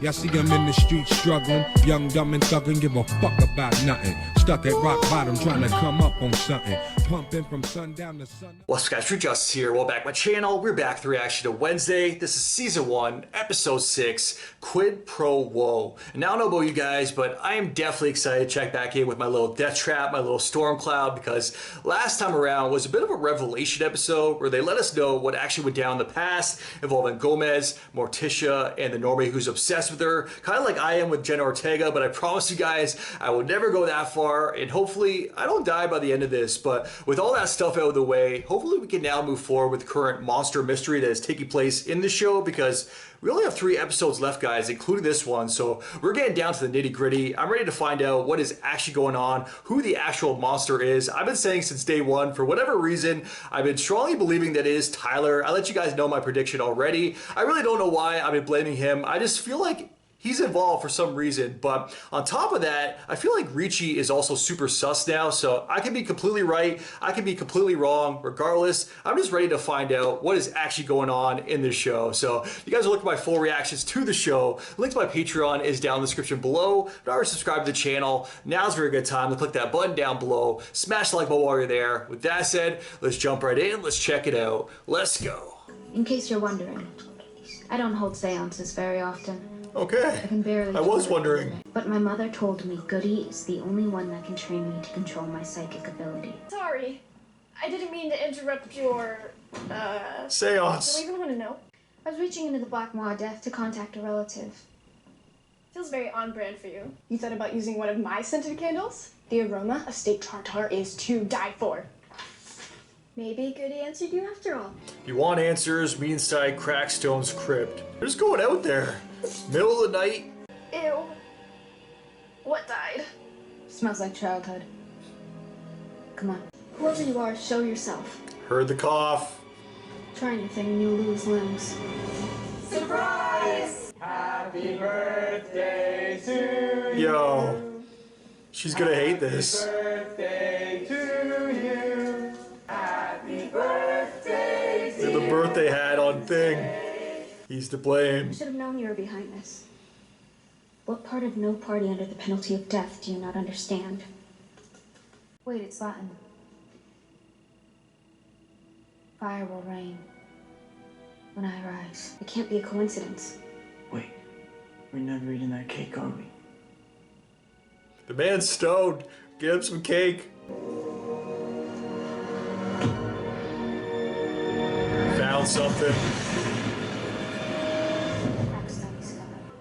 Y'all see him in the streets struggling, young, dumb, and thuggin', give a fuck about nothing. Stuck at rock bottom, trying to come up on something. Pumping from sundown to sun. What's up, guys? True Justice here. Welcome back to my channel. We're back with the reaction to Wednesday. This is season 1, episode 6, Quid Pro Woe. And now I don't know about you guys, but I am definitely excited to check back in with my little death trap, my little storm cloud, because last time around was a bit of a revelation episode where they let us know what actually went down in the past involving Gomez, Morticia, and the normie who's obsessed with her, kind of like I am with Jenna Ortega. But I promise you guys I will never go that far, and hopefully I don't die by the end of this. But with all that stuff out of the way, hopefully we can now move forward with the current monster mystery that is taking place in the show, because we only have 3 episodes left, guys, including this one. So we're getting down to the nitty gritty. I'm ready to find out what is actually going on, who the actual monster is. I've been saying since day one, for whatever reason, I've been strongly believing that it is Tyler. I let you guys know my prediction already. I really don't know why I've been blaming him. I just feel like he's involved for some reason. But on top of that, I feel like Ricci is also super sus now, so I can be completely right, I can be completely wrong. Regardless, I'm just ready to find out what is actually going on in this show. So you guys will look at my full reactions to the show. Link to my Patreon is down in the description below. If you're not already subscribed to the channel, now's a very good time to click that button down below. Smash the like button while you're there. With that said, let's jump right in, let's check it out. Let's go. In case you're wondering, I don't hold seances very often. Okay, I can barely. I was wondering. But my mother told me Goody is the only one that can train me to control my psychic ability. Sorry, I didn't mean to interrupt your, Seance. Do you even want to know? I was reaching into the black maw death to contact a relative. Feels very on brand for you. You thought about using one of my scented candles? The aroma of steak tartare is to die for. Maybe Goody answered you after all. You want answers? Me inside Crackstone's crypt. They're just going out there. Middle of the night. Ew. What died? Smells like childhood. Come on. Whoever you are, show yourself. Heard the cough. Try anything and you'll lose limbs. Surprise! Happy birthday to you. Yo. She's gonna hate this. Birthday to you. Happy birthday to The birthday hat on thing. He's to blame. I should have known you were behind this. What part of no party under the penalty of death do you not understand? Wait, it's Latin. Fire will rain when I rise. It can't be a coincidence. Wait, we're never eating that cake, are we? The man's stoned. Get him some cake. Found something.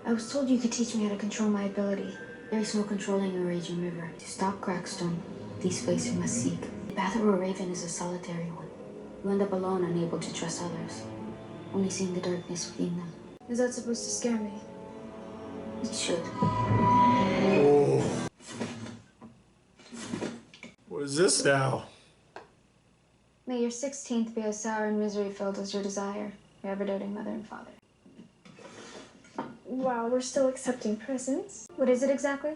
I was told you could teach me how to control my ability. There is no controlling a raging river. To stop Crackstone, these fates you must seek. The path of a raven is a solitary one. You end up alone, unable to trust others, only seeing the darkness within them. Is that supposed to scare me? It should. Oh. What is this now? May your 16th be as sour and misery-filled as your desire, your ever-doting mother and father. Wow, we're still accepting presents. What is it exactly?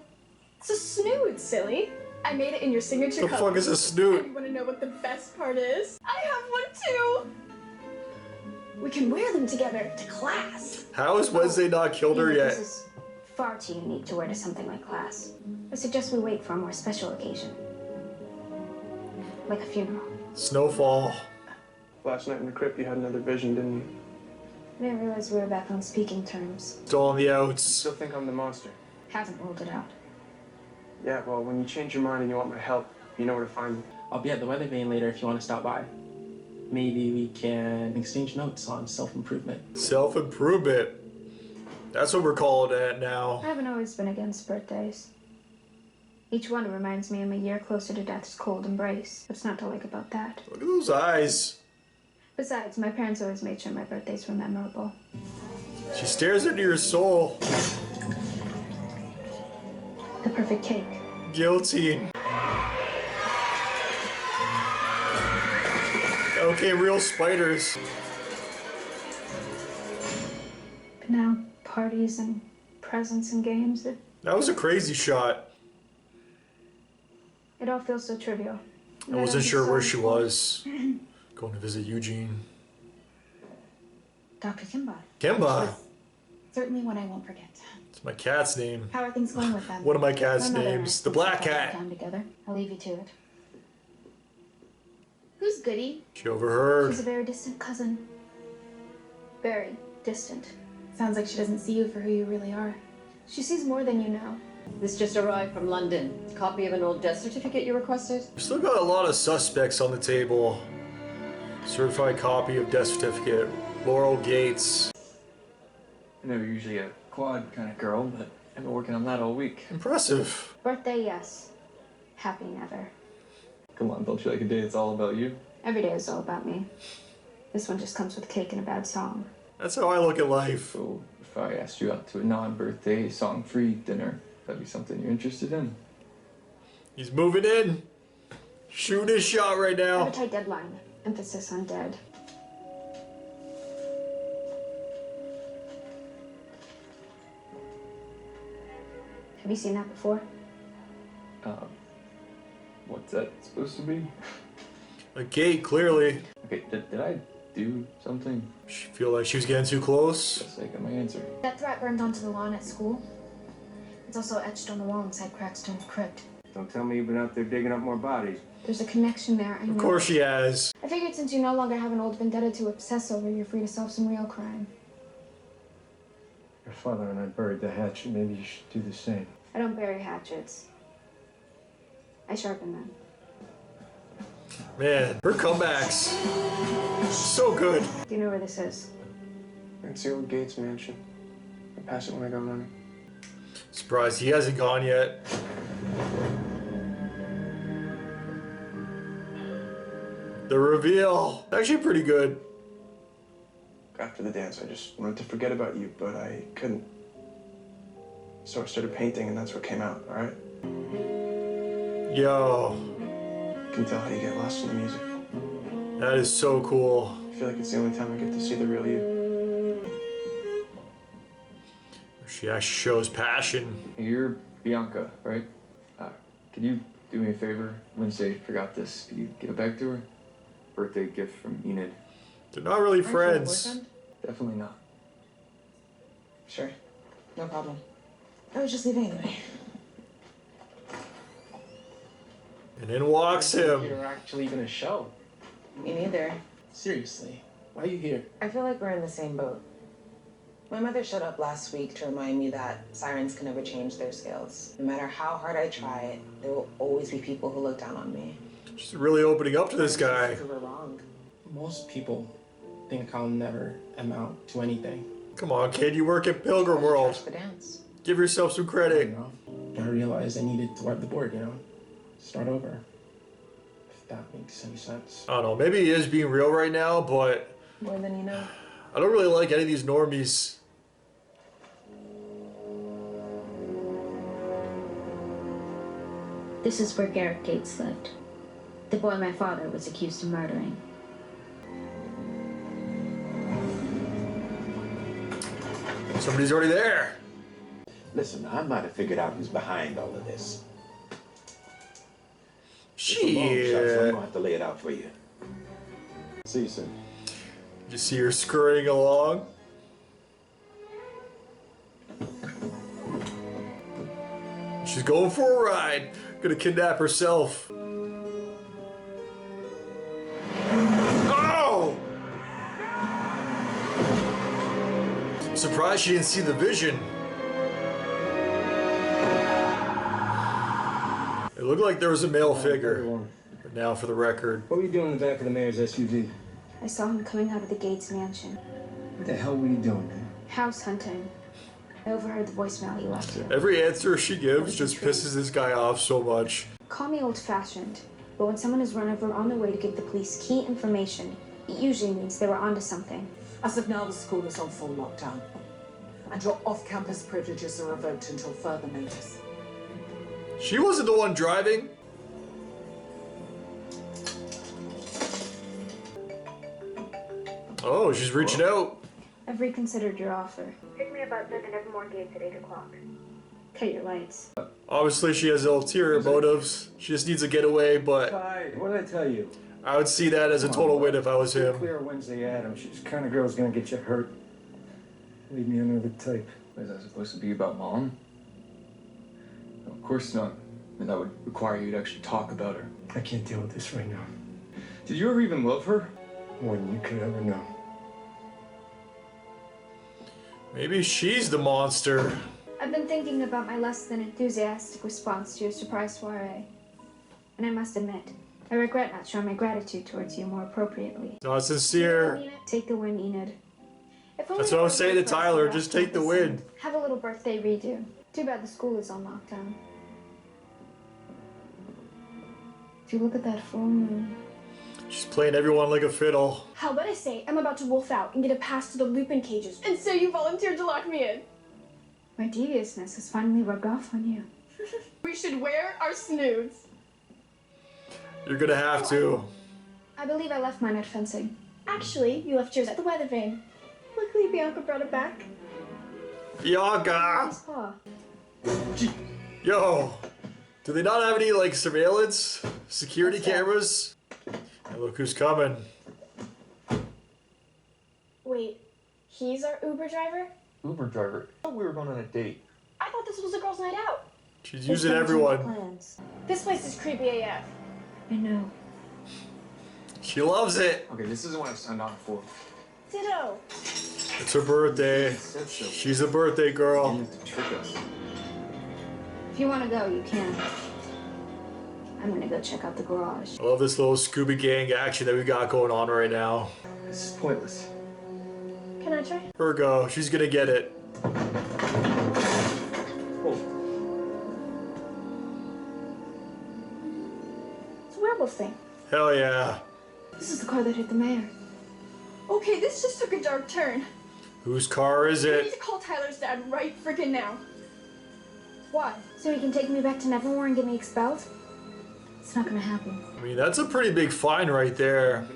It's a snoot, silly. I made it in your signature The color. fuck is a And snoot? you want to know what the best part is? I have one too. We can wear them together to class. How has Wednesday not killed her This yet? is far too unique to wear to something like class. I suggest we wait for a more special occasion. Like a funeral. Snowfall. Last night in the crypt you had another vision, didn't you? I didn't realize we were back on speaking terms. Still on the outs. Still think I'm the monster? Haven't ruled it out. Yeah, well, when you change your mind and you want my help, you know where to find me. I'll be at the weather vane later if you want to stop by. Maybe we can exchange notes on self-improvement. Self-improvement. That's what we're calling it now. I haven't always been against birthdays. Each one reminds me I'm a year closer to death's cold embrace. What's not to like about that? Look at those eyes. Besides, my parents always made sure my birthdays were memorable. She stares into your soul. The perfect cake. Guillotine. Okay, real spiders. But now, parties and presents and games, That was a crazy shot. it all feels so trivial. I wasn't sure where she was. Going to visit Eugene. Dr. Kimball. Kimba. Certainly one I won't forget. It's my cat's name. How are things going with them? One of my cat's My mother and I names. The spent black some cat. time together. I'll leave you to it. Who's Goody? She overheard. She's a very distant cousin. Very distant. Sounds like she doesn't see you for who you really are. She sees more than you know. This just arrived from London. Copy of an old death certificate you requested? We still got a lot of suspects on the table. Certified copy of death certificate. Laurel Gates. I'm never usually a quad kind of girl, but I've been working on that all week. Impressive. Birthday, yes. Happy never. Come on, don't you like a day that's all about you? Every day is all about me. This one just comes with cake and a bad song. That's how I look at life. So if I asked you out to a non-birthday, song-free dinner, that'd be something you're interested in? He's moving in. Shoot his shot right I have now. a tight deadline. Emphasis on dead. Have you seen that before? What's that supposed to be? A gate, clearly. Okay, did I do something? She feel like she was getting too close. Just like my answer. That threat burned onto the lawn at school. It's also etched on the wall inside Crackstone's crypt. Don't tell me you've been out there digging up more bodies. There's a connection there, I know. Of course she has. I figured since you no longer have an old vendetta to obsess over, you're free to solve some real crime. Your father and I buried the hatchet. Maybe you should do the same. I don't bury hatchets. I sharpen them. Man, her comebacks. So good. Do you know where this is? It's the old Gates mansion. I pass it when I go running. Surprised he hasn't gone yet. The reveal. Actually pretty good. After the dance, I just wanted to forget about you, but I couldn't. So I started painting, and that's what came out, all right? Yo, You can tell how you get lost in the music. that is so cool. I feel like it's the only time I get to see the real you. She actually shows passion. You're Bianca, right? Could you do me a favor? Wednesday forgot this. Could you give it back to her? Birthday gift from Enid. They're not really Aren't you a friends. boyfriend? Definitely not. Sure. No problem. I was just leaving anyway. And in walks him. You're actually gonna show. Me neither. Seriously, why are you here? I feel like we're in the same boat. My mother showed up last week to remind me that sirens can never change their scales. No matter how hard I try, there will always be people who look down on me. She's really opening up to this guy. Who were wrong. Most people think I'll never amount to anything. Come on, kid, you work at Pilgrim World. Trust the dance. Give yourself some You credit. know, I realized I needed to wipe the board, you know? Start over. If that makes any sense. I don't know, maybe he is being real right now, but More than you know. I don't really like any of these normies. This is where Garrett Gates lived. The boy my father was accused of murdering. Somebody's already there. Listen, I might have figured out who's behind all of this. It's a long shot, so I'm Shit. gonna have to lay it out for you. See you soon. You see her scurrying along. She's going for a ride. Gonna kidnap herself. Oh! I'm surprised she didn't see the vision. It looked like there was a male figure. But now for the record. What were you doing in the back of the mayor's SUV? I saw him coming out of the Gates mansion. What the hell were you doing there? House hunting. I overheard the voicemail he left you. Every answer she gives just pisses this guy off so much. Call me old-fashioned, but when someone is run over on their way to give the police key information, it usually means they were onto something. As of now, the school is on full lockdown, and your off-campus privileges are revoked until further notice. She wasn't the one driving. Oh, she's reaching out. I've reconsidered your offer. Pick me up outside the Nevermore Gates at 8 o'clock. Cut your lights. Obviously, she has ulterior motives. She just needs a getaway, but Hi, what did I tell you? I would see that as a total win if I was him. Clear Wednesday Adams. She's the kind of girl's gonna get you hurt. Leave me another tape. Is that supposed to be about Mom? No, of course not. I mean, that would require you to actually talk about her. I can't deal with this right now. Did you ever even love her? More than you could ever know. Maybe she's the monster. I've been thinking about my less than enthusiastic response to your surprise soiree. And I must admit, I regret not showing my gratitude towards you more appropriately. Not sincere. Take the win, Enid. That's what I was saying to Tyler, just take the win. Have a little birthday redo. Too bad the school is on lockdown. If you look at that full moon. She's playing everyone like a fiddle. How about I say I'm about to wolf out and get a pass to the Lupin cages, and so you volunteered to lock me in? My deviousness has finally rubbed off on you. We should wear our snoods. You're gonna have to. I believe I left mine at fencing. Actually, you left yours at the weather vane. Luckily, Bianca brought it back. Bianca! Nice paw. Yo! Do they not have any, like, surveillance? Security cameras? And look who's coming. Wait, he's our Uber driver? Uber driver. I thought we were going on a date. I thought this was a girls' night out. She's using everyone. This place is creepy AF. I know. She loves it. Okay, this isn't what I signed on for. Ditto. It's her birthday. She's a birthday girl. You have to trick us. If you want to go, you can. I'm gonna go check out the garage. I love this little Scooby Gang action that we got going on right now. This is pointless. Can I try? Her go. She's gonna get it. It's a werewolf thing. Hell yeah. This is the car that hit the mayor. Okay, this just took a dark turn. Whose car is I need it? to call Tyler's dad right freaking now. Why? So he can take me back to Nevermore and get me expelled? It's not gonna happen. I mean, that's a pretty big fine right there.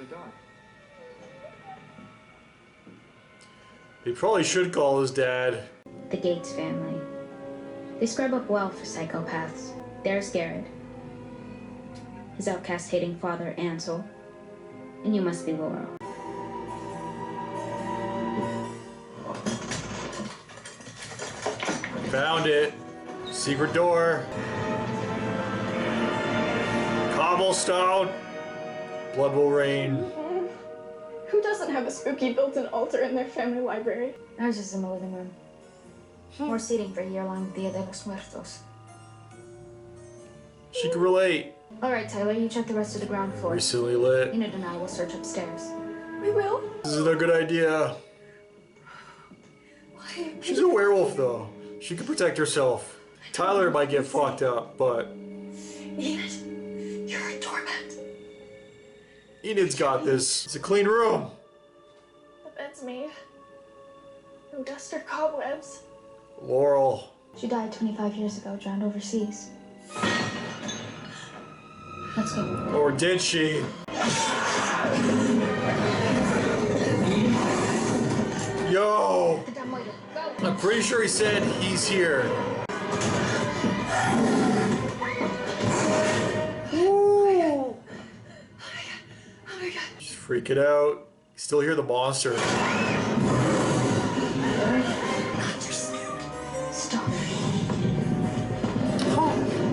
He probably should call his dad. The Gates family. They scrub up well for psychopaths. There's Garrett. His outcast-hating father, Ansel. And you must be Laurel. Found it. Secret door. Cobblestone. Blood will rain. Who doesn't have a spooky built-in altar in their family library? Ours is in the living room. More seating for a year-long Dia de los Muertos. She can relate. Alright, Tyler, you check the rest of the ground floor. Recently lit. Enid and I will search upstairs. We will? This isn't a good idea. She's a werewolf, though. She can protect herself. Tyler might get fucked up, but... Enid, you're a torment. Enid's got this. It's a clean room. The bed's made. No dust or cobwebs. Laurel. She died 25 years ago, drowned overseas. Let's go. Or did she? Yo! I'm pretty sure he said he's here. Ooh. Oh my god. She's freaking out. You still hear the monster. Stop.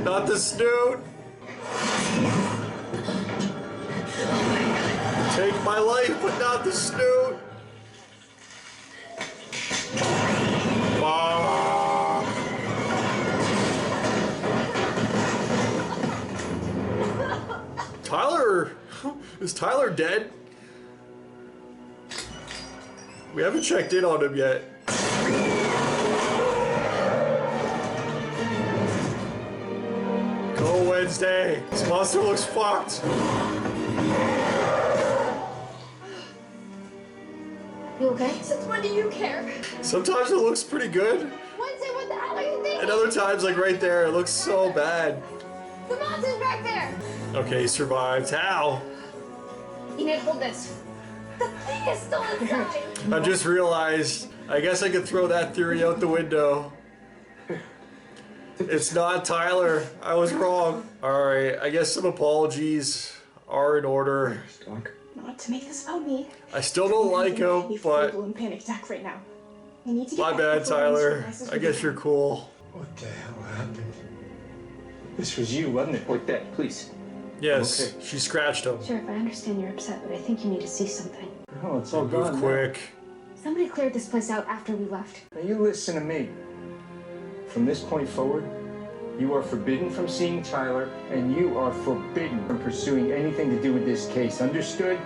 Not the snoot. Take my life, but not the snoot. Fuck. Tyler, is Tyler dead? We haven't checked in on him yet. Go Wednesday. This monster looks fucked. You okay? Since when do you care? Sometimes it looks pretty good. Wednesday, what the hell are you thinking? And other times, like right there, it looks so bad. The monster's back there! Okay, he survived. How? Enid, hold this. The thing is still inside! I just realized, I guess I could throw that theory out the window. It's not Tyler. I was wrong. Alright, I guess some apologies are in order. Not to make this about me. I still don't like him, but... in panic attack right now. You need to get My back bad, before Mr. Tyler. Rice is I guess you're cool. What the hell happened? This was you, wasn't it? Like that, please. Yes, Okay. she scratched him. Sheriff, I understand you're upset, but I think you need to see something. Oh, it's all Move gone now. quick. Somebody cleared this place out after we left. Now you listen to me. From this point forward, you are forbidden from seeing Tyler, and you are forbidden from pursuing anything to do with this case. Understood?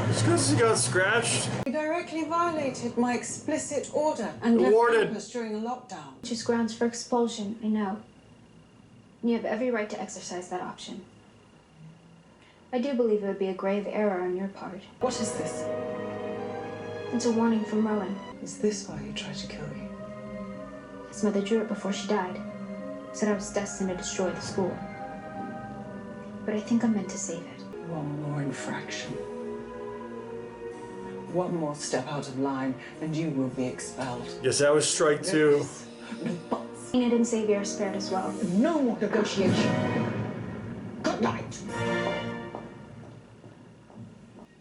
Just because he got scratched. You directly violated my explicit order and left Awarded. campus during a lockdown. Which is grounds for expulsion, I know. You have every right to exercise that option. I do believe it would be a grave error on your part. What is this? It's a warning from Rowan. Is this why he tried to kill you? His mother drew it before she died. Said I was destined to destroy the school. But I think I'm meant to save it. One more infraction. One more step out of line, and you will be expelled. Yes, that was strike two. No buts. Enid and Xavier are spared as well. No more negotiation. Good night.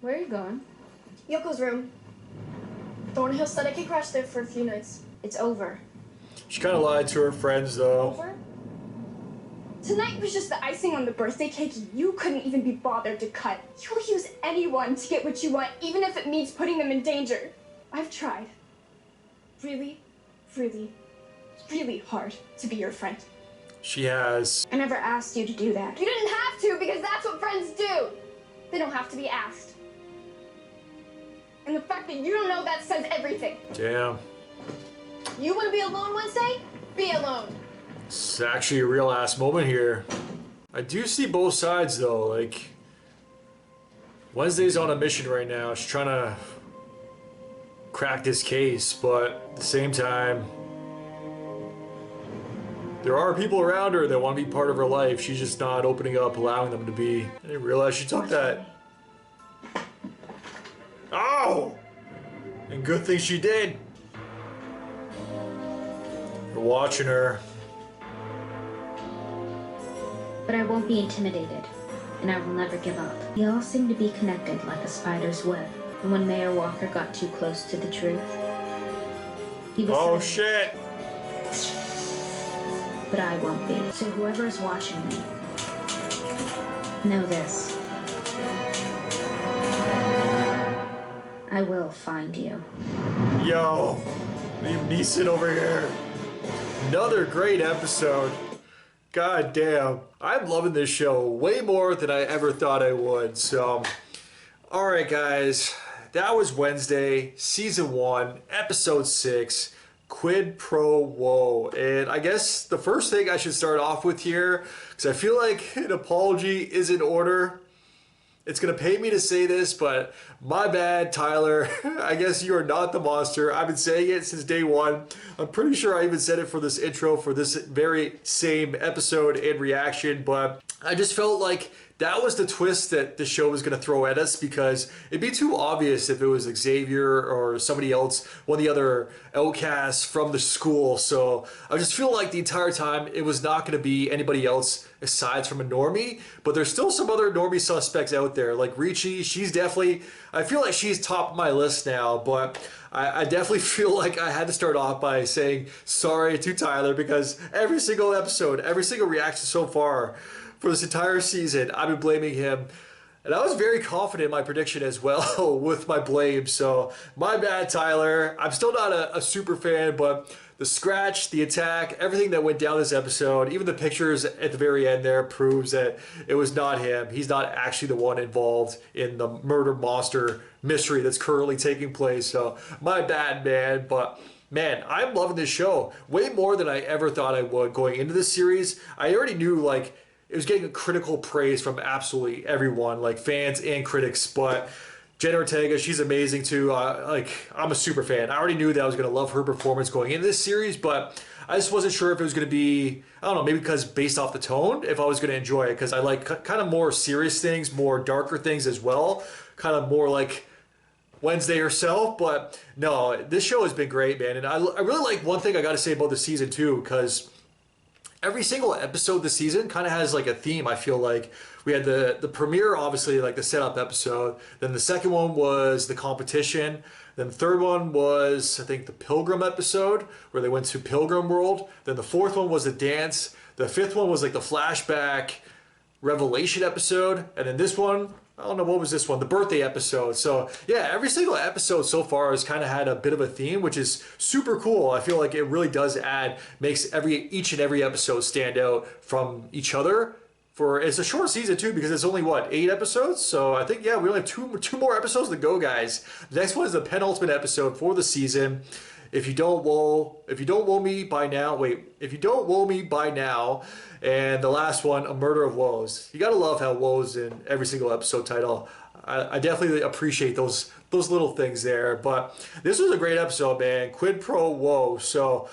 Where are you going? Yoko's room. Thornhill said I could crash there for a few nights. It's over. She kind of lied to her friends, though. Over? Tonight was just the icing on the birthday cake you couldn't even be bothered to cut. You'll use anyone to get what you want, even if it means putting them in danger. I've tried. Really, really, really hard to be your friend. She has. I never asked you to do that. You didn't have to, because that's what friends do. They don't have to be asked. And the fact that you don't know that says everything. Damn. You want to be alone Wednesday? Be alone. It's actually a real ass moment here. I do see both sides though. Like, Wednesday's on a mission right now. She's trying to crack this case, but at the same time, there are people around her that want to be part of her life. She's just not opening up, allowing them to be. I didn't realize she took that. Oh! And good thing she did. We're watching her. But I won't be intimidated, and I will never give up. We all seem to be connected like a spider's web. And when Mayor Walker got too close to the truth, he was Oh saved. shit! But I won't be. So whoever's watching me, know this. I will find you. Yo, Liam Neeson over here. Another great episode. God damn. I'm loving this show way more than I ever thought I would. So, alright guys, that was Wednesday, Season 1, Episode 6, Quid Pro Woe. And I guess the first thing I should start off with here, because I feel like an apology is in order. It's going to pay me to say this, but my bad, Tyler. I guess you are not the monster. I've been saying it since day one. I'm pretty sure I even said it for this intro for this very same episode and reaction, but I just felt like that was the twist that the show was going to throw at us, because it'd be too obvious if it was Xavier or somebody else, one of the other outcasts from the school. So I just feel like the entire time it was not going to be anybody else aside from a normie, but there's still some other normie suspects out there, like Ricci. She's definitely, I feel like she's top of my list now, but I definitely feel like I had to start off by saying sorry to Tyler, because every single episode, every single reaction so far for this entire season, I've been blaming him. And I was very confident in my prediction as well with my blame. So my bad, Tyler. I'm still not a super fan, but the scratch, the attack, everything that went down this episode, even the pictures at the very end there proves that it was not him. He's not actually the one involved in the murder monster mystery that's currently taking place. So my bad, man. But man, I'm loving this show way more than I ever thought I would going into this series. I already knew like it was getting critical praise from absolutely everyone, like fans and critics, but Jenna Ortega, she's amazing too. I'm a super fan. I already knew that I was going to love her performance going into this series, but I just wasn't sure if it was going to be, I don't know, maybe because based off the tone, if I was going to enjoy it, because I like kind of more serious things, more darker things as well, kind of more like Wednesday herself. But no, this show has been great, man. And I really like one thing I got to say about the season too, because every single episode this season kind of has like a theme, I feel like, we had the premiere, obviously, like the setup episode. Then the second one was the competition. Then the third one was, I think, the Pilgrim episode, where they went to Pilgrim World. Then the fourth one was the dance. The fifth one was like the flashback revelation episode. And then this one, I don't know, what was this one? The birthday episode. So yeah, every single episode so far has kind of had a bit of a theme, which is super cool. I feel like it really does makes each and every episode stand out from each other. It's a short season too, because it's only what, 8 episodes. So I think, yeah, we only have two more episodes to go, guys. The next one is the penultimate episode for the season. If you don't woe me by now, and the last one, A Murder of Woes. You gotta love how woes in every single episode title. I definitely appreciate those little things there. But this was a great episode, man. Quid Pro Woe. So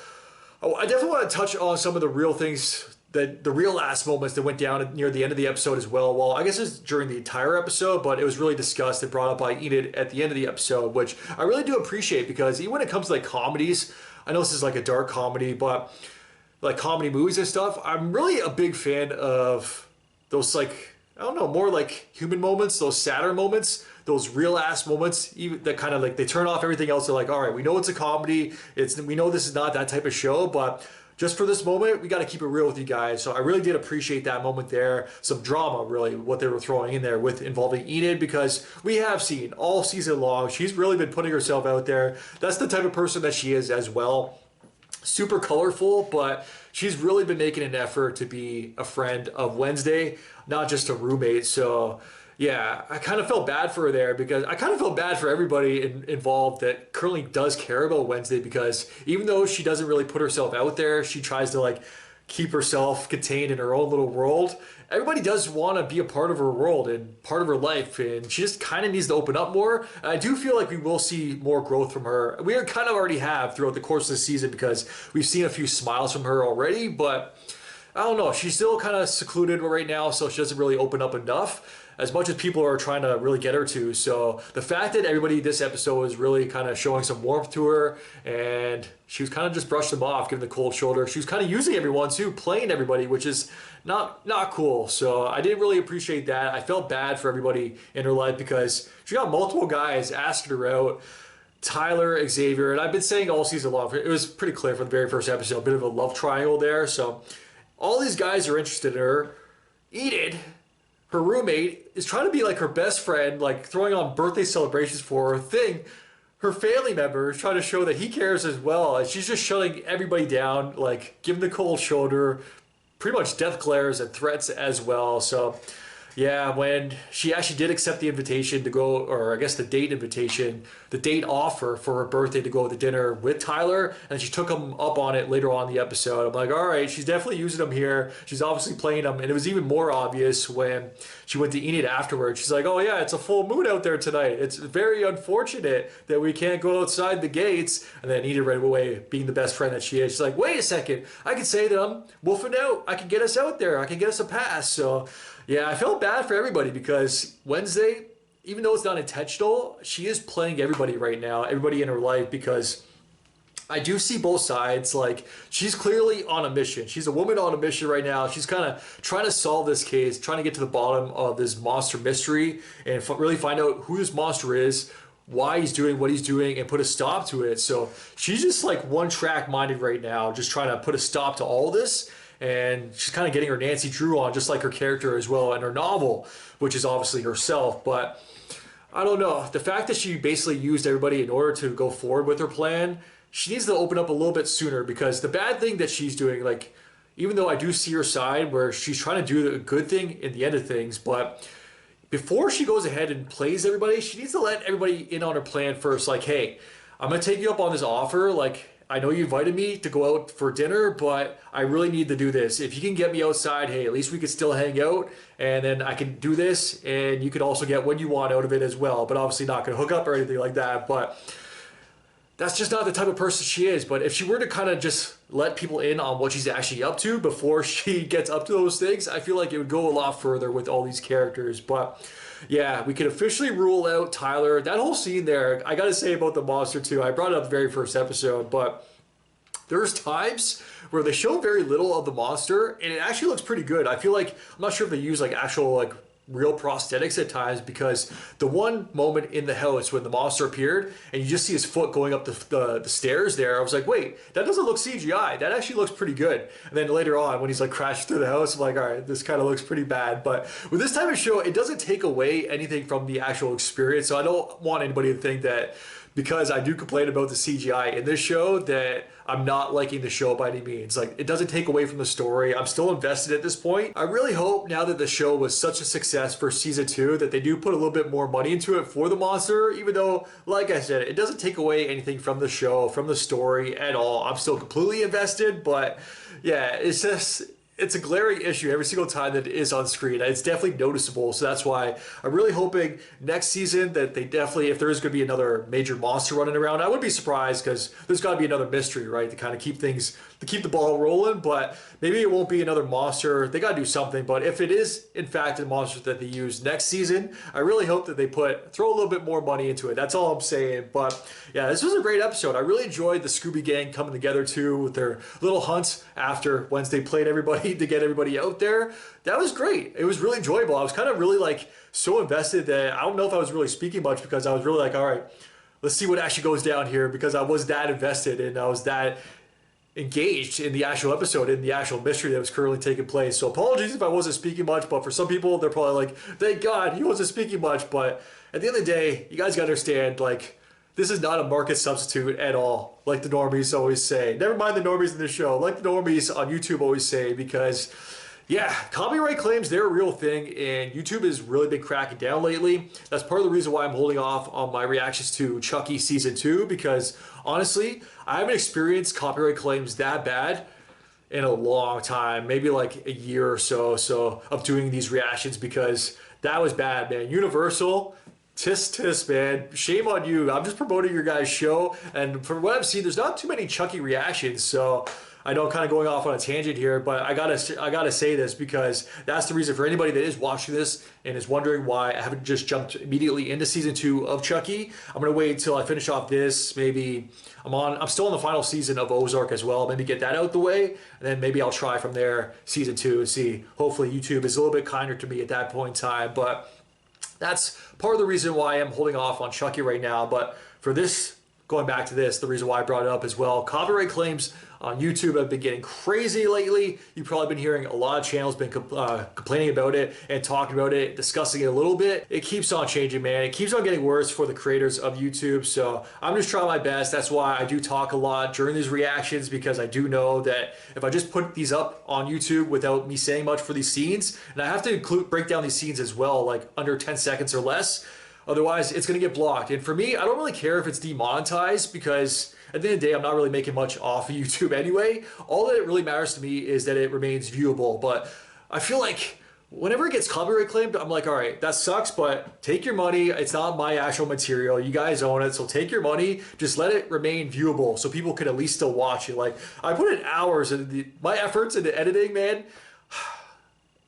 I definitely want to touch on some of the real things, the real last moments that went down near the end of the episode as well. Well, I guess it's during the entire episode, but it was really discussed and brought up by Enid at the end of the episode, which I really do appreciate, because even when it comes to like comedies, I know this is like a dark comedy, but like comedy movies and stuff, I'm really a big fan of those, like, I don't know, more like human moments, those sadder moments, those real ass moments, even that kind of like they turn off everything else. They're like, all right, we know it's a comedy. We know this is not that type of show, but just for this moment, we got to keep it real with you guys. So I really did appreciate that moment there. Some drama, really, what they were throwing in there with involving Enid, because we have seen all season long, she's really been putting herself out there. That's the type of person that she is as well. Super colorful, but she's really been making an effort to be a friend of Wednesday, not just a roommate. So yeah, I kind of felt bad for her there, because I kind of felt bad for everybody involved that currently does care about Wednesday, because even though she doesn't really put herself out there, she tries to like keep herself contained in her own little world. Everybody does want to be a part of her world and part of her life, and she just kind of needs to open up more. And I do feel like we will see more growth from her. We kind of already have throughout the course of the season, because we've seen a few smiles from her already, but I don't know, she's still kind of secluded right now, so she doesn't really open up enough as much as people are trying to really get her to. So the fact that everybody this episode was really kind of showing some warmth to her, and she was kind of just brushed them off, giving the cold shoulder. She was kind of using everyone too, playing everybody, which is not cool. So I didn't really appreciate that. I felt bad for everybody in her life, because she got multiple guys asking her out. Tyler, Xavier, and I've been saying all season long, it was pretty clear from the very first episode, a bit of a love triangle there. So all these guys are interested in her. Enid, her roommate, is trying to be like her best friend, like throwing on birthday celebrations for her. Her family member is trying to show that he cares as well, and she's just shutting everybody down, like giving the cold shoulder, pretty much death glares and threats as well. So yeah, when she actually did accept the invitation to go, or I guess the date invitation, the date offer for her birthday to go to dinner with Tyler, and she took him up on it later on in the episode. I'm like, all right, she's definitely using him here. She's obviously playing him, and it was even more obvious when she went to Enid afterwards. She's like, oh yeah, it's a full moon out there tonight. It's very unfortunate that we can't go outside the gates. And then Enid right away, being the best friend that she is, she's like, wait a second, I can say that I'm wolfing out. I can get us out there. I can get us a pass. So yeah, I felt bad for everybody, because Wednesday, even though it's not intentional, she is playing everybody right now, everybody in her life, because I do see both sides. Like, she's clearly on a mission. She's a woman on a mission right now. She's kind of trying to solve this case, trying to get to the bottom of this monster mystery and really find out who this monster is, why he's doing what he's doing, and put a stop to it. So she's just like one track minded right now, just trying to put a stop to all this. And she's kind of getting her Nancy Drew on, just like her character as well in her novel, which is obviously herself. But I don't know. The fact that she basically used everybody in order to go forward with her plan, she needs to open up a little bit sooner, because the bad thing that she's doing, like, even though I do see her side where she's trying to do the good thing in the end of things, but before she goes ahead and plays everybody, she needs to let everybody in on her plan first. Like, hey, I'm going to take you up on this offer. Like, I know you invited me to go out for dinner, but I really need to do this. If you can get me outside, hey, at least we could still hang out, and then I can do this, and you could also get what you want out of it as well. But obviously not going to hook up or anything like that. But that's just not the type of person she is. But if she were to kind of just let people in on what she's actually up to before she gets up to those things, I feel like it would go a lot further with all these characters. But yeah, we can officially rule out Tyler. That whole scene there, I gotta say about the monster too, I brought it up the very first episode, but there's times where they show very little of the monster, and it actually looks pretty good. I feel like, I'm not sure if they use like actual like real prosthetics at times, because the one moment in the house when the monster appeared and you just see his foot going up the stairs there, I was like, wait, that doesn't look CGI. That actually looks pretty good. And then later on when he's like crashing through the house, I'm like, all right, this kind of looks pretty bad. But with this type of show, it doesn't take away anything from the actual experience. So I don't want anybody to think that because I do complain about the CGI in this show that I'm not liking the show by any means. Like, it doesn't take away from the story. I'm still invested at this point. I really hope now that the show was such a success for season 2 that they do put a little bit more money into it for the monster, even though, like I said, it doesn't take away anything from the show, from the story at all. I'm still completely invested, but yeah, it's just, it's a glaring issue every single time that it is on screen. It's definitely noticeable, so that's why I'm really hoping next season that they definitely, if there is going to be another major monster running around, I would be surprised because there's got to be another mystery, right, to kind of keep things, to keep the ball rolling, but maybe it won't be another monster. They got to do something, but if it is, in fact, a monster that they use next season, I really hope that they throw a little bit more money into it. That's all I'm saying, but yeah, this was a great episode. I really enjoyed the Scooby Gang coming together, too, with their little hunts after Wednesday played everybody to get everybody out there. That was great. It was really enjoyable. I was kind of really like so invested that I don't know if I was really speaking much because I was really like, all right, let's see what actually goes down here, because I was that invested and I was that engaged in the actual episode, in the actual mystery that was currently taking place. So apologies if I wasn't speaking much, but for some people, they're probably like, thank God he wasn't speaking much. But at the end of the day, you guys got to understand, like, this is not a market substitute at all, like the normies always say. Never mind the normies in this show, like the normies on YouTube always say, because yeah, copyright claims, they're a real thing, and YouTube has really been cracking down lately. That's part of the reason why I'm holding off on my reactions to Chucky Season 2, because honestly, I haven't experienced copyright claims that bad in a long time, maybe like a year or so of doing these reactions, because that was bad, man. Universal, tisk, man. Shame on you. I'm just promoting your guys' show, and from what I've seen, there's not too many Chucky reactions, so I know I'm kind of going off on a tangent here, but I gotta say this, because that's the reason for anybody that is watching this and is wondering why I haven't just jumped immediately into season 2 of Chucky. I'm gonna wait until I finish off this. Maybe I'm still in the final season of Ozark as well. Maybe get that out the way, and then maybe I'll try from there season 2 and see. Hopefully YouTube is a little bit kinder to me at that point in time, but that's part of the reason why I'm holding off on Chucky right now. But for this, going back to this, the reason why I brought it up as well, copyright claims on YouTube have been getting crazy lately. You've probably been hearing a lot of channels been complaining about it and talking about it, discussing it a little bit. It keeps on changing, man. It keeps on getting worse for the creators of YouTube. So I'm just trying my best. That's why I do talk a lot during these reactions, because I do know that if I just put these up on YouTube without me saying much for these scenes, and I have to break down these scenes as well, like under 10 seconds or less, otherwise it's going to get blocked. And for me, I don't really care if it's demonetized, because at the end of the day, I'm not really making much off of YouTube anyway. All that it really matters to me is that it remains viewable. But I feel like whenever it gets copyright claimed, I'm like, all right, that sucks, but take your money. It's not my actual material. You guys own it, so take your money. Just let it remain viewable so people can at least still watch it. Like, I put in hours into my efforts into editing, man.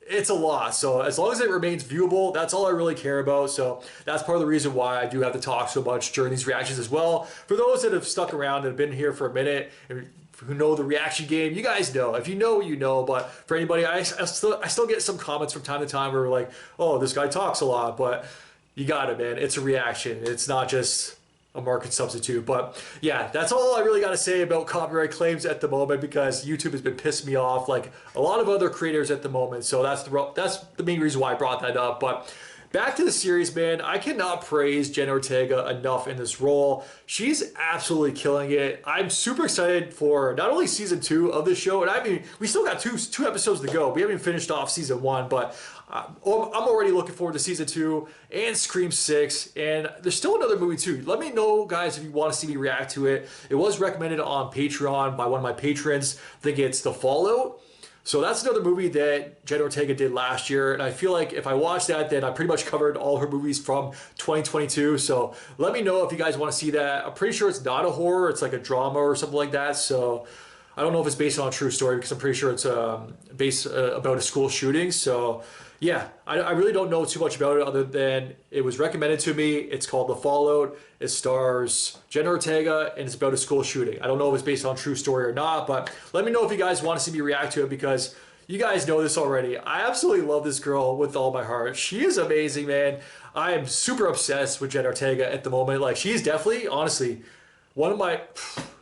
It's a lot. So as long as it remains viewable, that's all I really care about. So that's part of the reason why I do have to talk so much during these reactions as well. For those that have stuck around and have been here for a minute and who know the reaction game, you guys know. If you know, you know. But for anybody, I still get some comments from time to time where we're like, oh, this guy talks a lot. But you got it, man. It's a reaction. It's not just a market substitute. But yeah, that's all I really got to say about copyright claims at the moment, because YouTube has been pissing me off like a lot of other creators at the moment. So that's the main reason why I brought that up. But back to the series, man. I cannot praise Jenna Ortega enough in this role. She's absolutely killing it. I'm super excited for not only season 2 of this show, and I mean, we still got two episodes to go. We haven't even finished off season 1, but I'm already looking forward to season 2 and Scream 6, and there's still another movie too. Let me know, guys, if you want to see me react to it. It was recommended on Patreon by one of my patrons. I think it's The Fallout. So that's another movie that Jenna Ortega did last year, and I feel like if I watch that, then I pretty much covered all her movies from 2022. So let me know if you guys want to see that. I'm pretty sure it's not a horror, it's like a drama or something like that. So I don't know if it's based on a true story, because I'm pretty sure it's based about a school shooting. So yeah, I really don't know too much about it other than it was recommended to me. It's called The Fallout. It stars Jenna Ortega, and it's about a school shooting. I don't know if it's based on a true story or not, but let me know if you guys want to see me react to it, because You guys know this already. I absolutely love this girl with all my heart. She is amazing, man. I am super obsessed with Jen Ortega at the moment. Like, she's definitely, honestly,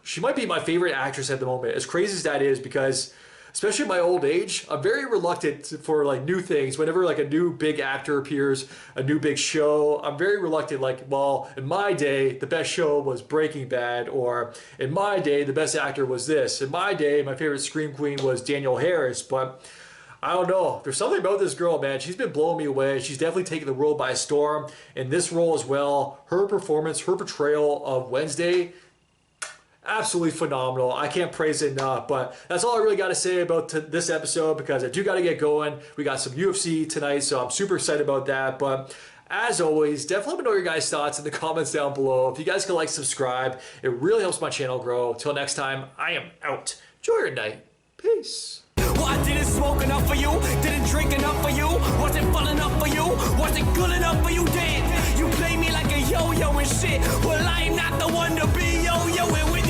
she might be my favorite actress at the moment. As crazy as that is, because especially at my old age, I'm very reluctant for like new things. Whenever like a new big actor appears, a new big show, I'm very reluctant. Like, well, in my day, the best show was Breaking Bad, or in my day, the best actor was this. In my day, my favorite Scream Queen was Danielle Harris, but I don't know. There's something about this girl, man. She's been blowing me away. She's definitely taken the role by storm. In this role as well, her performance, her portrayal of Wednesday, absolutely phenomenal. I can't praise it enough, but that's all I really got to say about this episode, because I do got to get going. We got some UFC tonight, so I'm super excited about that. But as always, definitely let me know your guys' thoughts in the comments down below. If you guys can like, subscribe, it really helps my channel grow. Till next time, I am out. Enjoy your night. Peace. Well, I didn't smoke enough for you, didn't drink enough for you, wasn't fun enough for you, wasn't good enough for you, damn. You play me like a yo-yo and shit, well, I'm not the one to be yo-yoing with